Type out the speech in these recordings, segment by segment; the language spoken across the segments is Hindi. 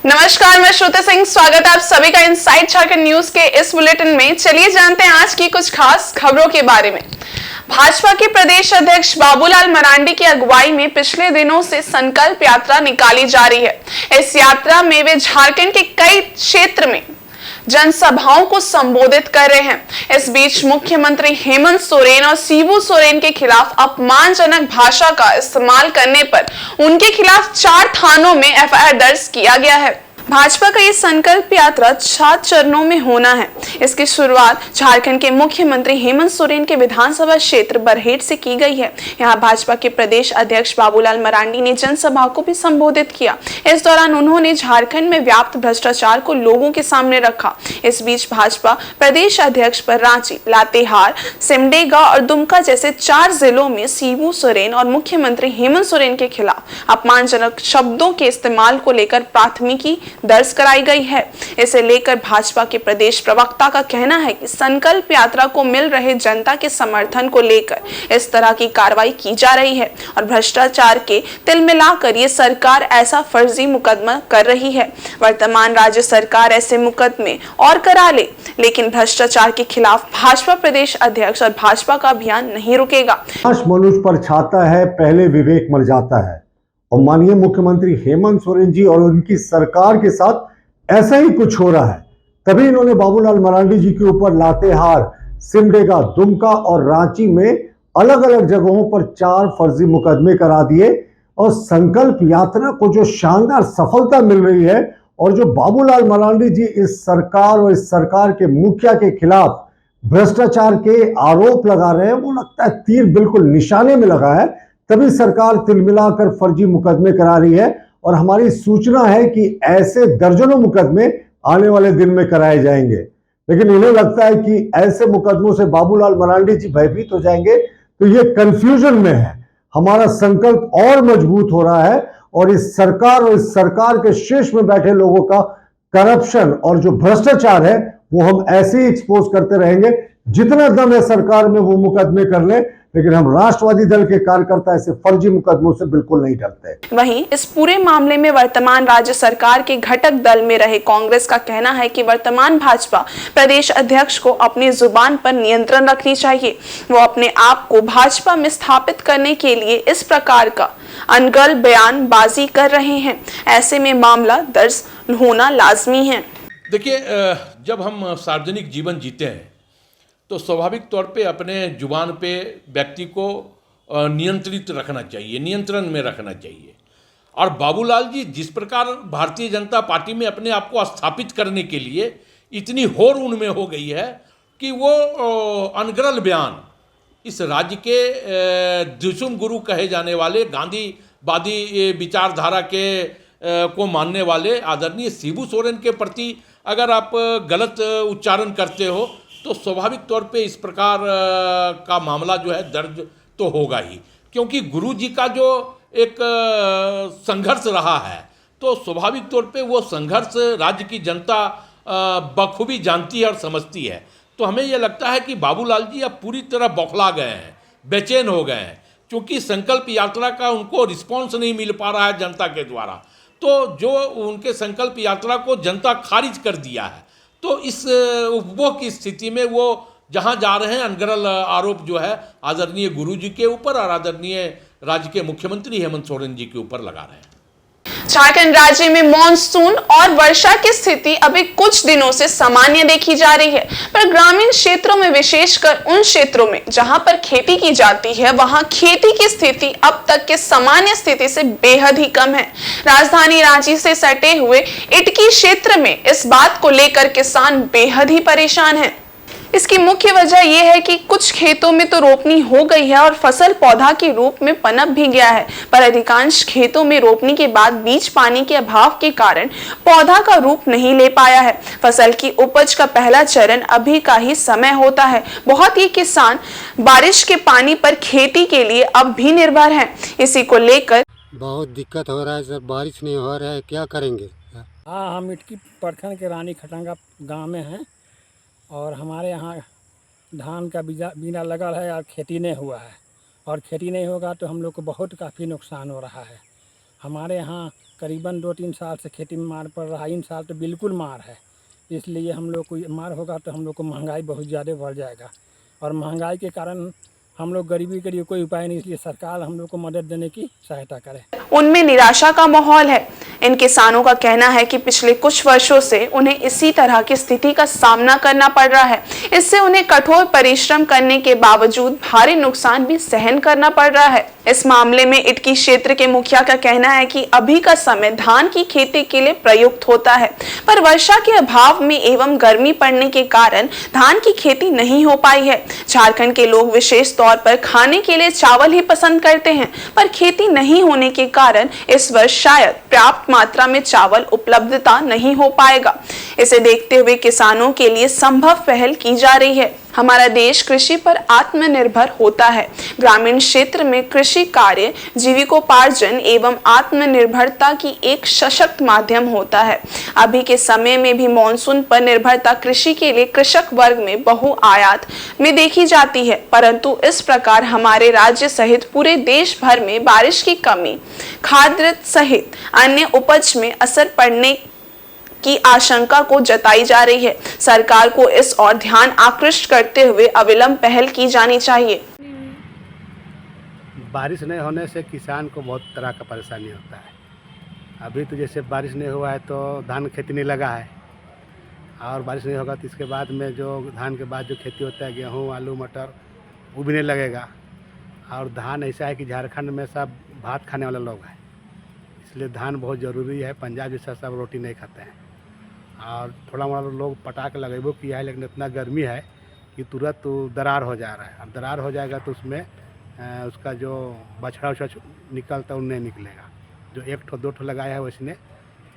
नमस्कार, मैं श्रुति सिंह। स्वागत है आप सभी का इनसाइड झारखंड न्यूज के इस बुलेटिन में। चलिए जानते हैं आज की कुछ खास खबरों के बारे में। भाजपा के प्रदेश अध्यक्ष बाबूलाल मरांडी की अगुवाई में पिछले दिनों से संकल्प यात्रा निकाली जा रही है। इस यात्रा में वे झारखंड के कई क्षेत्र में जनसभाओं को संबोधित कर रहे हैं। इस बीच मुख्यमंत्री हेमंत सोरेन और शिबू सोरेन के खिलाफ अपमानजनक भाषा का इस्तेमाल करने पर उनके खिलाफ 4 थानों में एफआईआर दर्ज किया गया है। भाजपा का ये संकल्प यात्रा 7 चरणों में होना है। इसकी शुरुआत झारखंड के मुख्यमंत्री हेमंत सोरेन के विधानसभा क्षेत्र बरहेट से की गई है। यहां भाजपा के प्रदेश अध्यक्ष बाबूलाल मरांडी ने जनसभा को भी संबोधित किया। इस दौरान उन्होंने झारखंड में व्याप्त भ्रष्टाचार को लोगों के सामने रखा। इस बीच भाजपा प्रदेश अध्यक्ष पर रांची, लातेहार, सिमडेगा और दुमका जैसे 4 जिलों में शिबू सोरेन और मुख्यमंत्री हेमंत सोरेन के खिलाफ अपमानजनक शब्दों के इस्तेमाल को लेकर प्राथमिकी दर्ज कराई गई है। इसे लेकर भाजपा के प्रदेश प्रवक्ता का कहना है कि संकल्प यात्रा को मिल रहे जनता के समर्थन को लेकर इस तरह की कार्रवाई की जा रही है और भ्रष्टाचार के तिल मिलाकर ये सरकार ऐसा फर्जी मुकदमा कर रही है। वर्तमान राज्य सरकार ऐसे मुकदमे और करा ले, लेकिन भ्रष्टाचार के खिलाफ भाजपा प्रदेश अध्यक्ष और भाजपा का अभियान नहीं रुकेगा। मनुष्य पर छाता है, पहले विवेक मर जाता है। और माननीय मुख्यमंत्री हेमंत सोरेन जी और उनकी सरकार के साथ ऐसा ही कुछ हो रहा है। तभी इन्होंने बाबूलाल मरांडी जी के ऊपर लातेहार, सिमडेगा, दुमका और रांची में अलग अलग जगहों पर 4 फर्जी मुकदमे करा दिए। और संकल्प यात्रा को जो शानदार सफलता मिल रही है और जो बाबूलाल मरांडी जी इस सरकार और इस सरकार के मुखिया के खिलाफ भ्रष्टाचार के आरोप लगा रहे हैं, वो लगता है तीर बिल्कुल निशाने में लगा है। तभी सरकार तिलमिलाकर फर्जी मुकदमे करा रही है और हमारी सूचना है कि ऐसे दर्जनों मुकदमे आने वाले दिन में कराए जाएंगे। लेकिन इन्हें लगता है कि ऐसे मुकदमों से बाबूलाल मरांडी जी भयभीत हो जाएंगे, तो ये कंफ्यूजन में है। हमारा संकल्प और मजबूत हो रहा है और इस सरकार और इस सरकार के शीर्ष में बैठे लोगों का करप्शन और जो भ्रष्टाचार है वो हम ऐसे ही एक्सपोज करते रहेंगे। जितना दम है सरकार में वो मुकदमे कर ले, लेकिन हम राष्ट्रवादी दल के कार्यकर्ता ऐसे फर्जी मुकदमों से बिल्कुल नहीं डरते। वहीं इस पूरे मामले में वर्तमान राज्य सरकार के घटक दल में रहे कांग्रेस का कहना है कि वर्तमान भाजपा प्रदेश अध्यक्ष को अपनी जुबान पर नियंत्रण रखनी चाहिए। वो अपने आप को भाजपा में स्थापित करने के लिए इस प्रकार का अनगढ़ बयानबाजी कर रहे हैं। ऐसे में मामला दर्ज होना लाजमी है। देखिए, जब हम सार्वजनिक जीवन जीते हैं तो स्वाभाविक तौर पे अपने जुबान पे व्यक्ति को नियंत्रित रखना चाहिए, नियंत्रण में रखना चाहिए। और बाबूलाल जी जिस प्रकार भारतीय जनता पार्टी में अपने आप को स्थापित करने के लिए इतनी होड़ उनमें हो गई है कि वो अनगढ़ बयान इस राज्य के द्विसुम गुरु कहे जाने वाले गांधीवादी विचारधारा के को मानने वाले आदरणीय शिबू सोरेन के प्रति अगर आप गलत उच्चारण करते हो तो स्वाभाविक तौर पे इस प्रकार का मामला जो है दर्ज तो होगा ही, क्योंकि गुरु जी का जो एक संघर्ष रहा है तो स्वाभाविक तौर पे वो संघर्ष राज्य की जनता बखूबी जानती है और समझती है। तो हमें ये लगता है कि बाबूलाल जी अब पूरी तरह बौखला गए हैं, बेचैन हो गए हैं, क्योंकि संकल्प यात्रा का उनको रिस्पॉन्स नहीं मिल पा रहा है जनता के द्वारा। तो जो उनके संकल्प यात्रा को जनता खारिज कर दिया है, तो इस उपभोग की स्थिति में वो जहां जा रहे हैं अनगढ़ आरोप जो है आदरणीय गुरु जी के ऊपर और आदरणीय राज्य के मुख्यमंत्री हेमंत सोरेन जी के ऊपर लगा रहे हैं। झारखंड राज्य में मॉनसून और वर्षा की स्थिति अभी कुछ दिनों से सामान्य देखी जा रही है, पर ग्रामीण क्षेत्रों में, विशेषकर उन क्षेत्रों में जहां पर खेती की जाती है, वहां खेती की स्थिति अब तक के सामान्य स्थिति से बेहद ही कम है। राजधानी रांची से सटे हुए इटकी क्षेत्र में इस बात को लेकर किसान बेहद ही परेशान हैं। इसकी मुख्य वजह यह है कि कुछ खेतों में तो रोपनी हो गई है और फसल पौधा के रूप में पनप भी गया है, पर अधिकांश खेतों में रोपनी के बाद बीज पानी के अभाव के कारण पौधा का रूप नहीं ले पाया है। फसल की उपज का पहला चरण अभी का ही समय होता है। बहुत ही किसान बारिश के पानी पर खेती के लिए अब भी निर्भर हैं। इसी को लेकर बहुत दिक्कत हो रहा है सर, बारिश नहीं हो रहा है, क्या करेंगे। हाँ, हम इटकी प्रखंड के रानी खटांगा गांव में हैं और हमारे यहाँ धान का बीना लगा है और खेती नहीं हुआ है, और खेती नहीं होगा तो हम लोग को बहुत काफ़ी नुकसान हो रहा है। हमारे यहाँ करीबन 2-3 साल से खेती में मार पड़ रहा है। इन साल तो बिल्कुल मार है, इसलिए हम लोग को मार होगा तो हम लोग को महंगाई बहुत ज़्यादा बढ़ जाएगा, और महंगाई के कारण हम लोग गरीबी के लिए कोई उपाय नहीं, इसलिए सरकार हम लोग को मदद देने की सहायता करे। उनमें निराशा का माहौल है। इन किसानों का कहना है कि पिछले कुछ वर्षों से उन्हें इसी तरह की स्थिति का सामना करना पड़ रहा है। इससे उन्हें कठोर परिश्रम करने के बावजूद भारी नुकसान भी सहन करना पड़ रहा है। इस मामले में इटकी क्षेत्र के मुखिया का कहना है कि अभी का समय धान की खेती के लिए प्रयुक्त होता है, पर वर्षा के अभाव में एवं गर्मी पड़ने के कारण धान की खेती नहीं हो पाई है। झारखंड के लोग विशेष तौर पर खाने के लिए चावल ही पसंद करते हैं, पर खेती नहीं होने के कारण इस वर्ष शायद पर्याप्त मात्रा में चावल उपलब्धता नहीं हो पाएगा। इसे देखते हुए किसानों के लिए संभव पहल की जा रही है। हमारा देश कृषि पर आत्मनिर्भर होता है। ग्रामीण क्षेत्र में कृषि कार्य जीविकोपार्जन एवं आत्मनिर्भरता की एक सशक्त माध्यम होता है। अभी के समय में भी मानसून पर निर्भरता कृषि के लिए कृषक वर्ग में बहुआयात में देखी जाती है, परंतु इस प्रकार हमारे राज्य सहित पूरे देश भर में बारिश की कमी, खाद्य सहित अन्य उपज में असर पड़ने की आशंका को जताई जा रही है। सरकार को इस ओर ध्यान आकृष्ट करते हुए अविलंब पहल की जानी चाहिए। बारिश नहीं होने से किसान को बहुत तरह का परेशानी होता है। अभी तो जैसे बारिश नहीं हुआ है तो धान खेती नहीं लगा है, और बारिश नहीं होगा तो इसके बाद में जो धान के बाद जो खेती होता है गेहूँ, आलू, मटर, वो भी नहीं लगेगा। और धान ऐसा है कि झारखंड में सब भात खाने वाले लोग हैं, इसलिए धान बहुत ज़रूरी है। पंजाब जैसा सब रोटी नहीं खाते हैं, और थोड़ा मोड़ा लोग पटाख लगेबो किया है, लेकिन इतना गर्मी है कि तुरंत तो दरार हो जा रहा है। अब दरार हो जाएगा तो उसमें उसका जो बछड़ा उछड़ा निकलता है वो नहीं निकलेगा। जो 1-2 लगाया है वैसने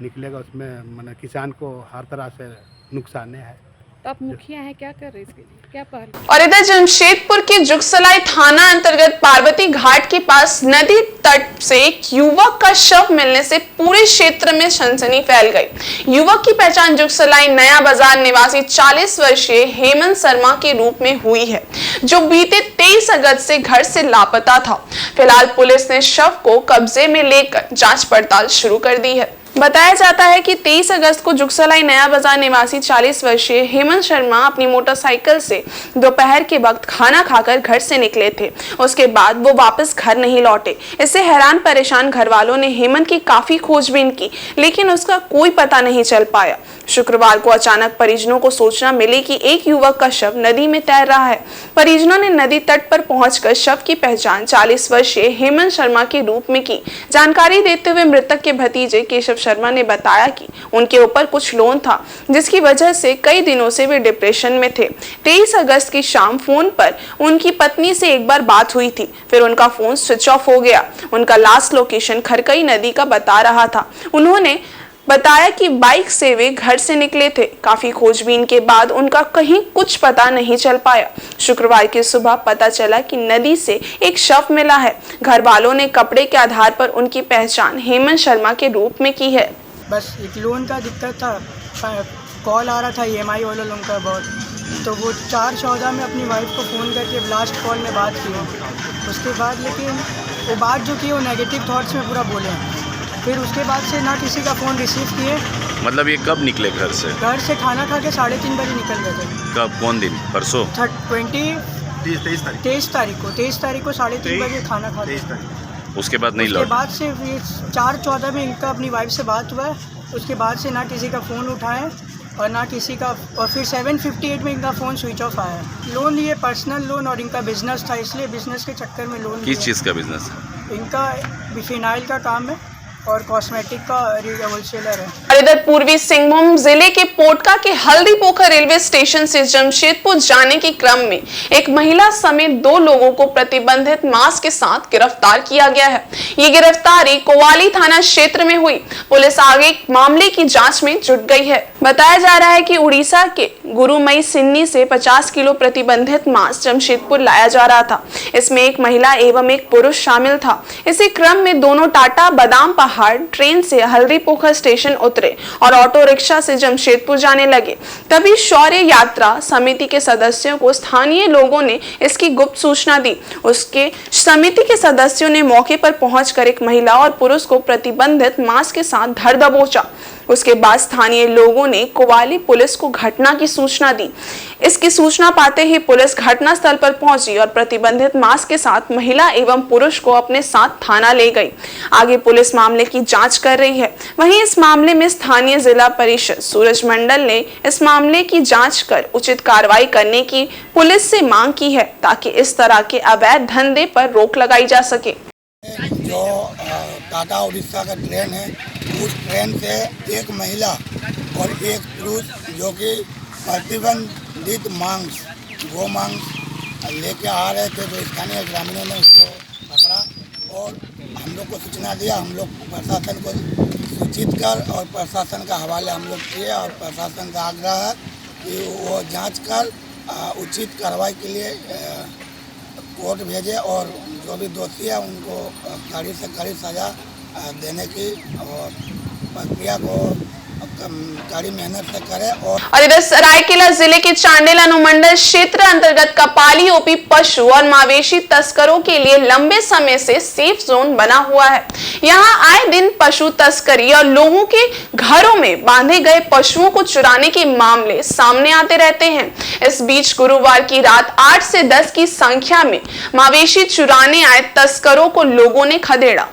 निकलेगा, उसमें मतलब किसान को हर तरह से नुकसान है। तो आप मुखिया हैं, क्या कर रहे हैं इसके लिए, क्या पहल? और इधर जमशेदपुर के जुगसलाई थाना अंतर्गत पार्वती घाट के पास नदी तट से एक युवक का शव मिलने से पूरे क्षेत्र में सनसनी फैल गई। युवक की पहचान जुगसलाई नया बाजार निवासी 40 वर्षीय हेमंत शर्मा के रूप में हुई है, जो बीते 23 अगस्त से घर से लापता था। फिलहाल पुलिस ने शव को कब्जे में लेकर जांच पड़ताल शुरू कर दी है। बताया जाता है कि 23 अगस्त को जुगसलाई नया बाजार निवासी 40 वर्षीय हेमंत शर्मा अपनी मोटरसाइकिल से दोपहर के वक्त खाना खाकर घर से निकले थे। उसके बाद वो वापस घर नहीं लौटे। इससे हैरान परेशान घर वालों ने हेमंत की काफी खोजबीन की, लेकिन उसका कोई पता नहीं चल पाया। शुक्रवार को अचानक परिजनों को सूचना मिली कि एक युवक का शव नदी में तैर रहा है। परिजनों ने नदी तट पर पहुंचकर शव की पहचान 40 वर्षीय हेमंत शर्मा के रूप में की। जानकारी देते हुए मृतक के भतीजे केशव शर्मा ने बताया कि उनके ऊपर कुछ लोन था, जिसकी वजह से कई दिनों से वे डिप्रेशन में थे। 23 अगस्त की शाम फोन पर उनकी पत्नी से एक बार बात हुई थी, फिर उनका फोन स्विच ऑफ हो गया। उनका लास्ट लोकेशन खरकई नदी का बता रहा था। उन्होंने बताया कि बाइक से वे घर से निकले थे। काफी खोजबीन के बाद उनका कहीं कुछ पता नहीं चल पाया। शुक्रवार की सुबह पता चला कि नदी से एक शव मिला है। घर वालों ने कपड़े के आधार पर उनकी पहचान हेमंत शर्मा के रूप में की है। बस एक लोन का दिक्कत था, कॉल आ रहा था EMI वाले लोन का बहुत, तो वो 4/14 में अपनी वाइफ को फ़ोन करके लास्ट कॉल में बात की। उसके बाद लेकिन वो बात जो की वो नेगेटिव थॉट्स में पूरा बोले। फिर उसके बाद से ना किसी का फ़ोन रिसीव किए। मतलब ये कब निकले घर से? घर से खाना खा के 3:30 बजे निकल गए थे। कब, कौन दिन? परसों 23 तारीख को 3:30 बजे खाना खा के। उसके बाद नहीं लौटे? उसके बाद से 4/14 में इनका अपनी वाइफ से बात हुआ है। उसके बाद से ना किसी का फ़ोन उठाए और ना किसी का, और फिर 7:58 में इनका फ़ोन स्विच ऑफ आया। लोन लिए पर्सनल लोन, और इनका बिजनेस था, इसलिए बिजनेस के चक्कर में लोन। किस चीज़ का बिजनेस है इनका? फिनाइल का काम है और कॉस्मेटिक का होलसेलर है। और इधर पूर्वी सिंहभूम जिले के पोटका के हल्दी पोखर रेलवे स्टेशन से जमशेदपुर जाने के क्रम में एक महिला समेत 2 लोगों को प्रतिबंधित मास्क के साथ गिरफ्तार किया गया है। ये गिरफ्तारी कोवाली थाना क्षेत्र में हुई। पुलिस आगे मामले की जांच में जुट गई है। बताया जा रहा है कि उड़ीसा के गुरुमई सिन्नी से 50 किलो प्रतिबंधित मांस जमशेदपुर लाया जा रहा था। इसमें एक महिला एवं एक पुरुष शामिल था। इसी क्रम में दोनों टाटा बादाम पहाड़ ट्रेन से हल्दीपोखर स्टेशन उतरे और ऑटो रिक्शा से जमशेदपुर जाने लगे। तभी शौर्य यात्रा समिति के सदस्यों को स्थानीय लोगों ने इसकी गुप्त सूचना दी। उसके समिति के सदस्यों ने मौके पर पहुंचकर एक महिला और पुरुष को प्रतिबंधित मांस के साथ धर दबोचा। उसके बाद स्थानीय लोगों ने कोवाली पुलिस को घटना की सूचना दी। इसकी सूचना पाते ही पुलिस घटना स्थल पर पहुंची और प्रतिबंधित मांस के साथ महिला एवं पुरुष को अपने साथ थाना ले गई। आगे पुलिस मामले की जांच कर रही है। वहीं इस मामले में स्थानीय जिला परिषद सूरज मंडल ने इस मामले की जांच कर उचित कार्रवाई करने की पुलिस से मांग की है, ताकि इस तरह के अवैध धंधे पर रोक लगाई जा सके। जो टाटा उड़ीसा का ट्रेन है, उस ट्रेन से एक महिला और एक पुरुष जो कि प्रतिबंधित मांस गो मांस लेके आ रहे थे, तो स्थानीय ग्रामीणों ने उसको पकड़ा और हम लोग को सूचना दिया। हम लोग प्रशासन को सूचित कर और प्रशासन का हवाले हम लोग किए और प्रशासन का आग्रह है कि वो जांच कर उचित कार्रवाई के लिए कोर्ट भेजे और जो भी दोषी है उनको कड़ी से कड़ी सजा देने की और प्रक्रिया को कड़ी मेहनत से करे। और इधर सरायकेला जिले के चांडिल अनुमंडल क्षेत्र अंतर्गत कपाली ओपी पशु और मवेशी तस्करों के लिए लंबे समय से सेफ जोन बना हुआ है। यहां आए दिन पशु तस्करी और लोगों के घरों में बांधे गए पशुओं को चुराने के मामले सामने आते रहते हैं। इस बीच गुरुवार की रात 8 से 10 की संख्या में मवेशी चुराने आए तस्करों को लोगों ने खदेड़ा।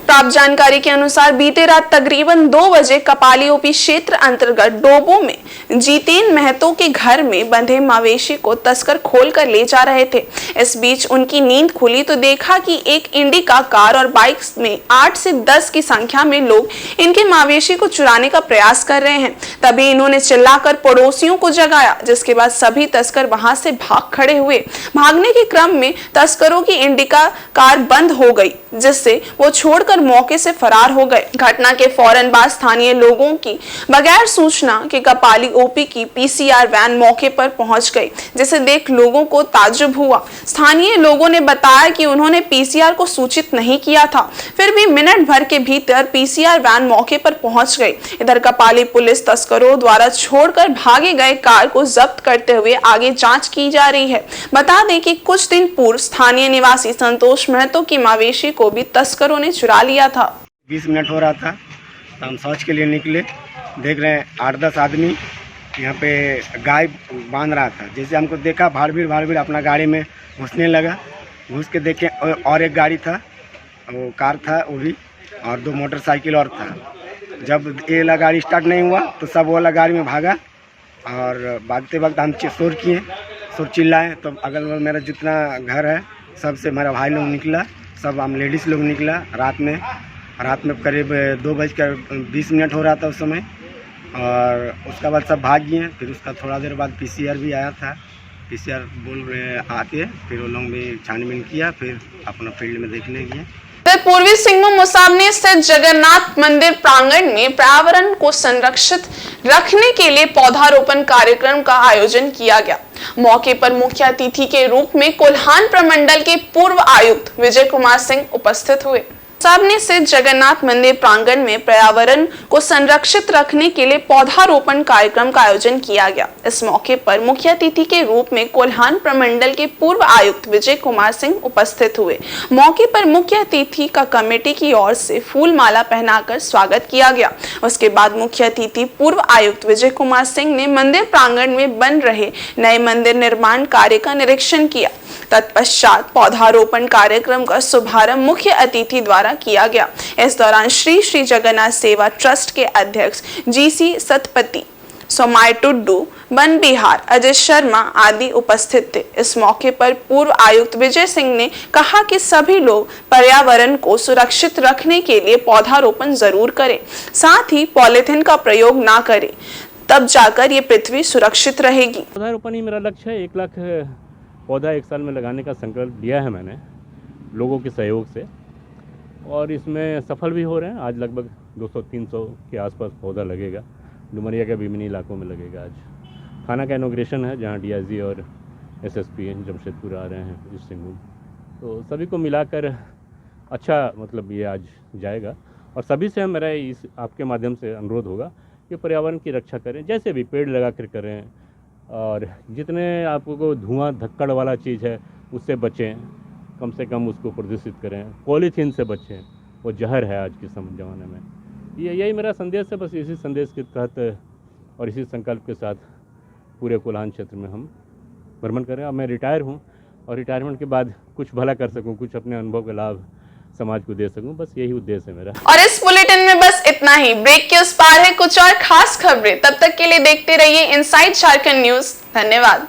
प्राप्त जानकारी के अनुसार बीते रात तकरीबन 2 बजे कपाली ओपी क्षेत्र अंतर्गत डोबो में जीतेन महतो के घर में बंधे मवेशी को तस्कर खोलकर ले जा रहे थे। इस बीच उनकी नींद खुली तो देखा कि एक इंडिका कार और बाइक में 8 से 10 की संख्या में लोग इनके मवेशी को चुराने का प्रयास कर रहे हैं। तभी इन्होंने चिल्लाकर पड़ोसियों को जगाया, जिसके बाद सभी तस्कर वहां से भाग खड़े हुए। भागने के क्रम में तस्करों की इंडिका कार बंद हो गई, जिससे वो छोड़कर मौके से फरार हो गए। घटना के फौरन बाद स्थानीय लोगों की बगैर सूचना के कपाली ओपी की पीसीआर वैन मौके पर पहुंच गई, जिसे देख लोगों को ताज्जुब हुआ। स्थानीय लोगों ने बताया कि उन्होंने पीसीआर को सूचित नहीं किया था, फिर भी मिनट भर के भीतर पीसीआर वैन मौके पर पहुंच गई। इधर कपाली पुलिस तस्करों द्वारा छोड़कर भागे गए कार को जब्त करते हुए आगे जांच की जा रही है। बता दें कि कुछ दिन पूर्व स्थानीय निवासी संतोष महतो की मवेशी को भी तस्करों ने चुरा लिया था। 20 मिनट हो रहा था तो हम शौच के लिए निकले, देख रहे हैं 8-10 आदमी यहाँ पे गाय बांध रहा था। जैसे हमको देखा भाड़ भीड़ अपना गाड़ी में घुसने लगा। घुस के देखे और एक गाड़ी था, वो कार था वो भी, और 2 मोटरसाइकिल और था। जब ये वाला गाड़ी स्टार्ट नहीं हुआ तो सब वाला गाड़ी में भागा और भागते वक्त हम शोर किए, शोर चिल्लाए। तो अगल बगल मेरा जितना घर है सबसे मेरा भाई लोग निकला, सब हम लेडीज़ लोग निकला। रात में करीब 2:20 हो रहा था उस समय, और उसके बाद सब भाग गए। फिर उसका थोड़ा देर बाद पीसीआर भी आया था। पीसीआर बोल रहे आके फिर वो लोग भी छानबीन किया, फिर अपना फील्ड में देखने गए। पूर्वी सिंहभूम मुसाबनी स्थित जगन्नाथ मंदिर प्रांगण में पर्यावरण को संरक्षित रखने के लिए पौधारोपण कार्यक्रम का आयोजन किया गया। मौके पर मुख्य अतिथि के रूप में कोल्हान प्रमंडल के पूर्व आयुक्त विजय कुमार सिंह उपस्थित हुए। मुसाबनी स्थित जगन्नाथ मंदिर प्रांगण में पर्यावरण को संरक्षित रखने के लिए पौधारोपण कार्यक्रम का आयोजन किया गया। इस मौके पर मुख्य अतिथि के रूप में कोल्हान प्रमंडल के पूर्व आयुक्त विजय कुमार सिंह उपस्थित हुए। मौके पर मुख्य अतिथि का कमेटी की ओर से फूल माला पहनाकर स्वागत किया गया। उसके बाद मुख्य अतिथि पूर्व आयुक्त विजय कुमार सिंह ने मंदिर प्रांगण में बन रहे नए मंदिर निर्माण कार्य का निरीक्षण किया। तत्पश्चात पौधारोपण कार्यक्रम का शुभारंभ मुख्य अतिथि द्वारा किया गया। इस दौरान श्री श्री जगन्नाथ सेवा ट्रस्ट के अध्यक्ष जीसी सतपति, सोमाय टुड्डू, वन बिहार, अजय शर्मा आदि उपस्थित थे। इस मौके पर पूर्व आयुक्त विजय सिंह ने कहा कि सभी लोग पर्यावरण को सुरक्षित रखने के लिए पौधारोपण जरूर करें, साथ ही पॉलीथीन का प्रयोग ना करें, तब जाकर ये पृथ्वी सुरक्षित रहेगी। पौधारोपण ही मेरा लक्ष्य है। 1 लाख पौधा 1 साल में लगाने का संकल्प लिया है मैंने लोगों के सहयोग से, और इसमें सफल भी हो रहे हैं। आज लगभग 200-300 के आसपास पौधा लगेगा। डुमरिया के विभिन्न इलाकों में लगेगा। आज थाना का इनॉग्रेशन है जहाँ डीआईजी और एसएसपी जमशेदपुर आ रहे हैं ईस्ट सिंहभूम, तो सभी को मिलाकर अच्छा मतलब ये आज जाएगा। और सभी से मेरा इस आपके माध्यम से अनुरोध होगा कि पर्यावरण की रक्षा करें, जैसे भी पेड़ लगा कर करें, और जितने आपको धुआं धक्कड़ वाला चीज़ है उससे बचें, कम से कम उसको प्रदूषित करें, पॉलीथीन से बचें, वो जहर है आज के ज़माने में। यही मेरा संदेश है। बस इसी संदेश के तहत और इसी संकल्प के साथ पूरे कोल्हान क्षेत्र में हम भ्रमण करें। अब मैं रिटायर हूँ और रिटायरमेंट के बाद कुछ भला कर सकूँ, कुछ अपने अनुभव का लाभ समाज को दे सकूं, बस यही उद्देश्य है मेरा। और इस बुलेटिन में बस इतना ही। ब्रेक के उस पार है कुछ और खास खबरें, तब तक के लिए देखते रहिए इनसाइड झारखंड न्यूज। धन्यवाद।